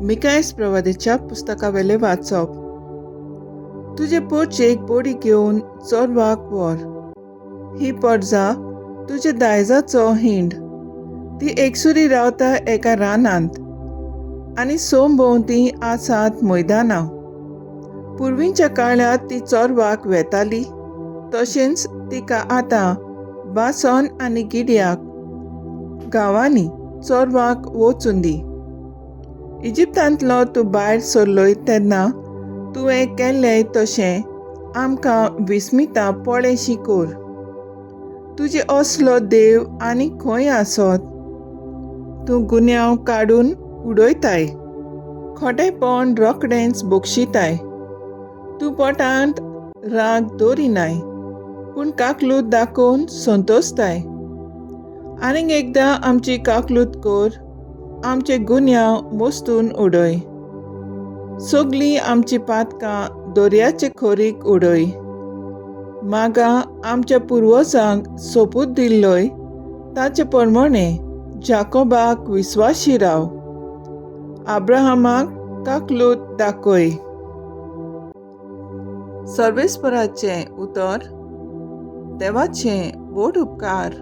मिकायस प्रवादीच्या पुस्तकावेले वाचप. तुजे पोरचेक बोडी घेवन चोरवाक व्हर. ही पडजा तुजे दायजाचो हिंड. ती एकसुरी रावता एका रानांत आनी सोमभोंवती आसात मैदानां. पुर्वींच्या काळांत ती चोरवाक वेताली, तशेंच तिका आतां बासन आनी गिड्याक गांवांनी चोरवाक वचून दी. इजिप्तांतलो तूं भायर सरलोय तेन्ना तुवें केल्लें तशें आमकां विस्मिता पळेशी कोर. तुजे असलो देव आनी खंय आसत? तूं गुन्यांव काडून उडयताय, खोटेपण रोखडेंच बोगशिताय. तूं पोटांत राग दवरिनाय, पूण काकलूत दाखोवन संतोसताय. आनीक एकदां आमची काकलूत कोर, आमचे गुन्यांव मोस्तून उडय. सगळीं आमची पातकां दर्याचे खोरीक उडय. मागा आमच्या पुर्वजांक सोपूत दिल्लोय ताचे प्रमाणे जाकोबाक विस्वाशी राव. आब्राहामाक काकलूत दाखय. सर्वेस्पराचें उतर. देवाचें व्हड उपकार.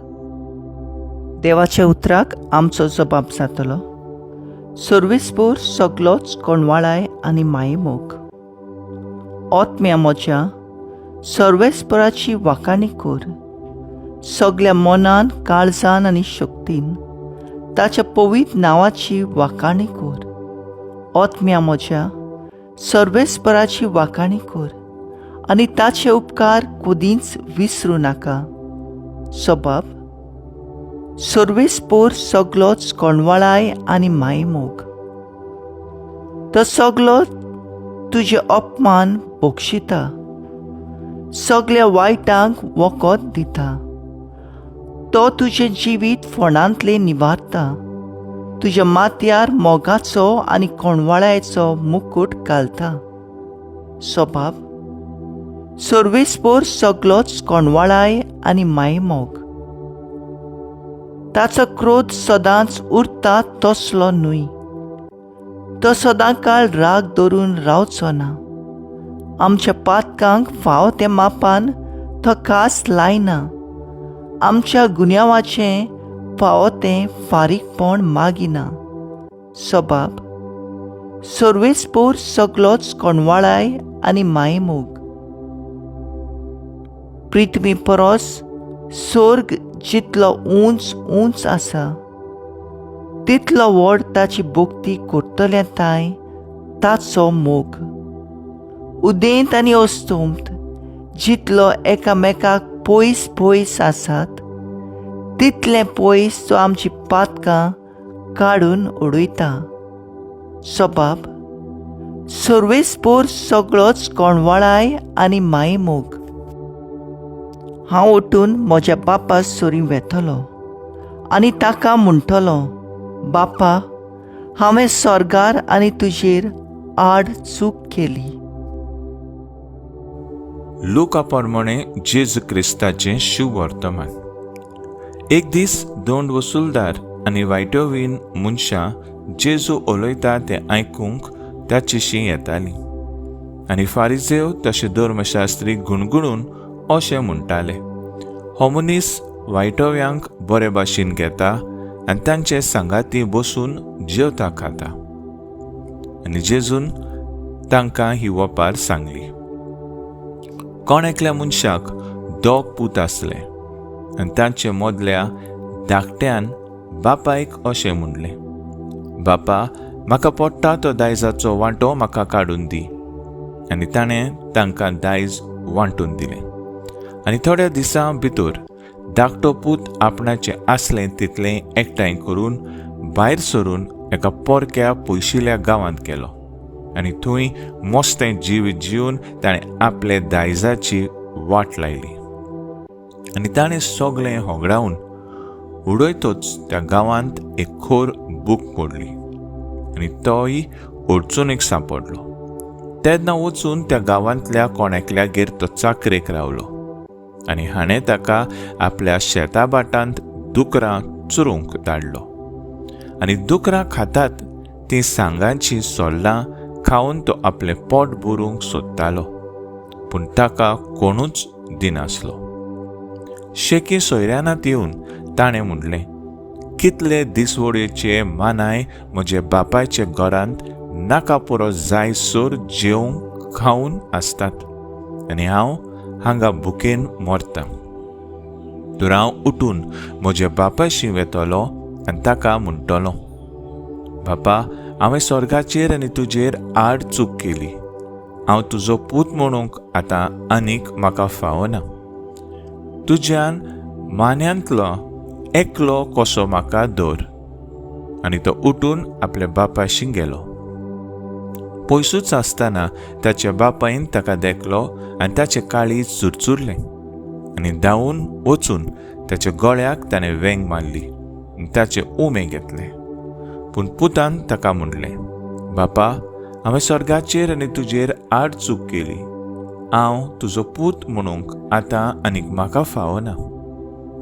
देवाच्या उतराक आमचो जबाब जातलो. सर्वेस्पर सगलोच कोणवाळाय आनी मायेमोग. ओतम्या म्हज्या सर्वेस्पराची वाखाणी कोर. सगळ्या मनान, काळजान आनी शक्तीन ताच्या पवित्र नांवाची वाखाणी कोर. ओतम्या म्हज्या सर्वेस्पराची वाखाणी कोर आनी ताचे उपकार कदींच विसरूं नाका. सबाब सर्वेस्पर सगलोच कोणवाळाय आनी मायेमोग. तो सगलो तुजे अपमान बोगशिता, सगळ्या वायटांक वखद दिता. तो तुजें जिवीत फोंडांतले निवारता. तुज्या माथ्यार मोगाचो आनी कोणवाळायेचो मुकूट घालता. सबाब सर्वेस्पर सगलोच कोणवाळाय आनी मायेमोग. ताचो क्रोध सदांच उरता तसलो न्हय. तो सदांकाळ राग धरून रावचो ना. आमच्या पातकांक फावो त्या मापान तो खास लायना. आमच्या गुन्यांवाचें फावो तें फारीकपण मागिना. सबाब सर्वेस्पर सगलोच कोणवाळाय आनी मायेमोग. पृथ्वी परस स्वर्ग जितलो उंच उंच आसा, तितलो व्हड ताची भोक्ती करतल्या ताय ताचो मोग. उदेंत आनी अस्तंत जितलो एकामेकाक पयस पयस आसात, तितलें पयस तो आमची पातकां काडून उडयता. सबाब सर्वेस्पर सगळोच कोणवाळाय आनी मायेमोग. हांव उठून म्हज्या बापा सोरी वेतलो आनी ताका म्हणटलो, बापा, हांवें स्वर्गार आनी तुजेर आड चूक केली. लूका प्रमाणे जेजू क्रिस्ताचें शुभ वर्तमान. एक दीस दोन वसूलदार आनी वायटोवीन मनशां जेजू उलयता तें आयकूंक ताचेशी येतालीं. आनी फारिजेव तशे धर्मशास्त्री गुणगुणून अशें म्हणटाले, हो मनीस वायटोव्यांक बरे भाशेन घेता आनी तांचे सांगाती बसून जेवता खाता. आनी जेजून तांकां ही वपार सांगली. कोण एकल्या मनशाक 2 पूत आसले आनी तांचे मदल्या धाकट्यान बापायक अशें म्हणलें, बापा, म्हाका पडटा तो दायजाचो वांटो म्हाका काडून दी. आनी ताणें तांकां दायज वांटून दिलें. आनी थोड्या दिसां भितर धाकटो पूत आपणाचें आसलें तितलें एकठांय करून भायर सरून एका पोरक्या पयशिल्ल्या गांवांत गेलो. आनी थंय मस्तें जिवीत जिवन ताणें आपले दायजाची वाट लायली. आनी ताणें सगळें होगडावन उडयतच त्या गांवांत एक खोर बूक पडली आनी तोय अडचणीक सांपडलो. तेन्ना वचून त्या गांवांतल्या कोणेकल्यागेर तो चाकरेक रावलो आनी हाणें ताका आपल्या शेता बाटांत दुकरां चुरूंक धाडलो. आनी दुकरां खातात ती सांगांची सोल्लां खावन तो आपलें पोट भरूंक सोदतालो, पूण ताका कोणूच दिनासलो. शेकी सोयऱ्यानांत येवन ताणें म्हणलें, कितले दिसवडेचे मानाय म्हजे बापायचे घरांत नाका पुरो जाय सोर जेवंक खावन आसतात, आनी हांव हांगा भुकेन मरतां. तर हांव उठून म्हज्या बापायशी वेतलो आनी ताका म्हणटलो, बापा, हांवें स्वर्गाचेर आनी तुजेर आड चूक केली. हांव तुजो पूत म्हणूंक आतां आनीक म्हाका फावना. तुज्यान मान्यांतलो एकलो कसो म्हाका दवर. आनी तो उठून आपल्या बापायशी गेलो. पयसूच आसतना ताच्या बापायन ताका देखलो आनी ताचें काळीज चुरचुरलें, आनी धांवून वचून ताच्या गळ्याक ताणें वेंग मारली आनी ताचे उमे घेतले. पूण पुतान ताका म्हणलें, बापा, हांवें स्वर्गाचेर आनी तुजेर आड चूक केली. हांव तुजो पूत म्हणूंक आतां आनीक म्हाका फावना.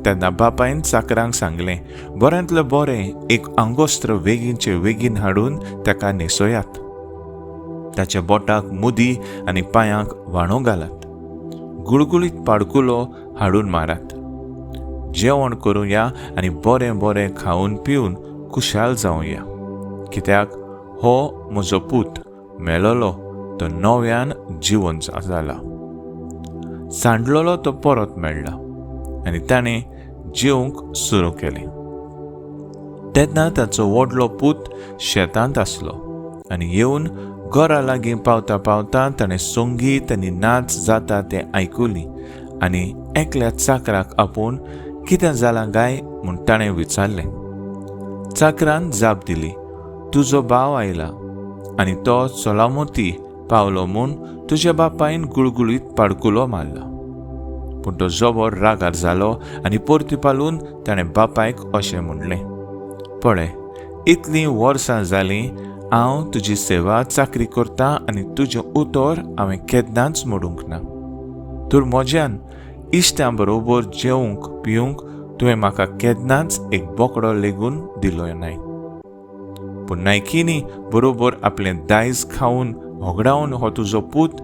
तेन्ना बापायन चाकरांक सांगलें, बऱ्यांतलें बरें एक आंगोस्त्र बेगीनचे बेगीन हाडून ताका न्हेसोयात. ताच्या बोटाक मुदी आनी पांयांक वाणो घालात. गुळगुळीत पाडकुलो हाडून मारात. जेवण करुया आनी बरें बरें खावन पिवन खुशाल जावया, कित्याक हो म्हजो पूत मेलोलो तो नव्यान जिवन जाला, सांडलोलो तो परत मेळ्ळा. आनी ताणें जेवंक सुरू केलें. तेन्ना ताचो व्हडलो पूत शेतांत आसलो, आनी येवन घरा लागीं पावता पावता ताणें संगीत आनी नाच जाता तें आयकुली, आनी एकल्या चाकराक आपूण कितें जालां काय म्हूण ताणें विचारलें. चाकरान जाप दिली, तुजो भाव आयला आनी तो चोलामोती पावलो म्हूण तुज्या बापायन गुळगुळीत पाडकुलो मारला. पूण तो जोबोर रागार जालो आनी परती पालून ताणें बापायक अशें म्हणलें, पळय, इतलीं वर्सां जालीं हांव तुजी सेवा चाकरी करतां आनी तुजें उतर हांवें केन्नाच मोडूंक ना. तर म्हज्यान इश्टां बरोबर जेवंक पिवंक तुवें म्हाका केन्नाच एक बोकडो लेगून दिलो नाय. पूण नायकिनी बरोबर आपलें दायज खावन होगडावन हो तुजो पूत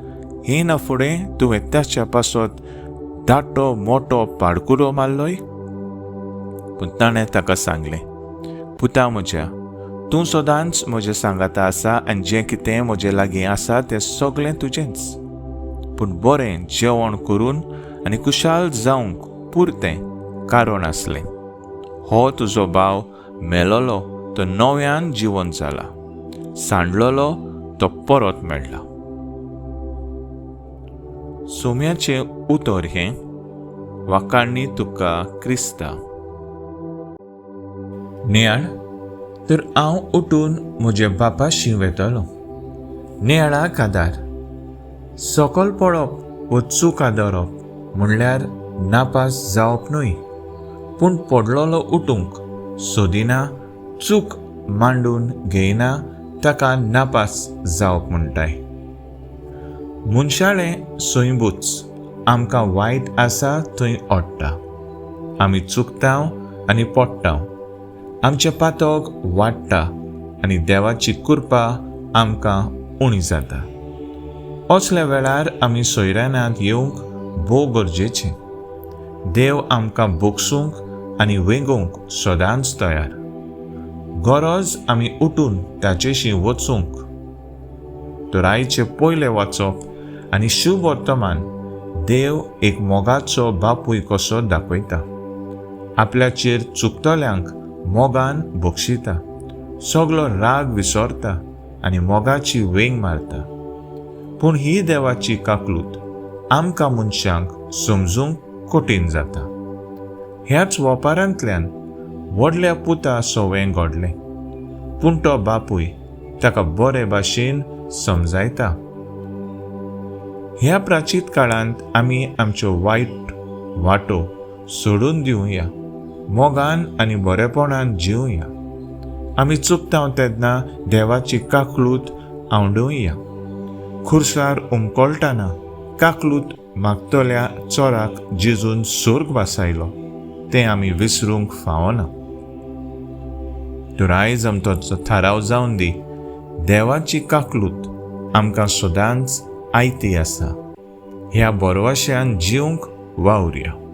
येना फुडें तुवें ताच्या पासत धाटो मोठो पाडकुलो मारलोय. पूण ताणें ताका सांगलें, पुता म्हज्या, तूं सदांच म्हज्या सांगाता आसा आनी जें कितें म्हजे लागीं आसा तें सगळें तुजेंच. पूण बरें जेवण करून आनी कुशाल जावंक पुरतें कारण आसलें. हो तुजो भाव मेलोलो तो नव्यान जिवन जाला, सांडलोलो तो परत मेळ्ळा. सोम्याचें उतर हें वाकाडणी तुका क्रिस्ता. नियाळ, तर हांव उठून म्हज्या बापाशी वेतलो. नियाळाक आदार. सकल पडप व चूक आदारप म्हणल्यार नापास जावप न्हय, पूण पडलोलो उठूंक सोदिना चूक मांडून घेयना ताका नापास जावप म्हणटाय. मनशाळें सोयबूच आमकां वायट आसा थंय ओडटा. आमी चुकतांव आनी पडटांव. आमचें पातोग वाडटा आनी देवाची कृपा आमकां उणी जाता. असल्या वेळार आमी सोयऱ्यानांत येवंक भोव गरजेचें. देव आमकां बोगसूंक आनी वेंगोवंक सदांच तयार. गरज आमी उठून ताचेशी वचूंक. तर आयचें पयलें वचप आनी शुभ वर्तमान देव एक मोगाचो बापूय कसो दाखयता. आपल्याचेर चुकतल्यांक मोगान बक्षिता, सगळो राग विसरता आनी मोगाची वेंग मारता. पूण ही देवाची काकलूत आमकां मनशांक समजूंक कठीण जाता. ह्याच वापारांतल्यान व्हडल्या पुता सवें घडलें, पूण तो बापूय ताका बरे भाशेन समजायता. ह्या प्राचीत काळांत आमी आमच्यो वायट वाटो सोडून दिवया, मोगान आनी बरेपणान जिवया. आमी चुकता तेन्ना देवाची काकलूत आवडुया. खुर्सार उमकळटाना काकलूत मागतल्या चोराक जेजून सोर्ग वासायलो तें आमी विसरूंक फावना. तर आयज आमचो थाराव जावन दी देवाची काकलूत आमकां सदांच आयती आसा. ह्या बरवाश्यान जिवंक वावुरया.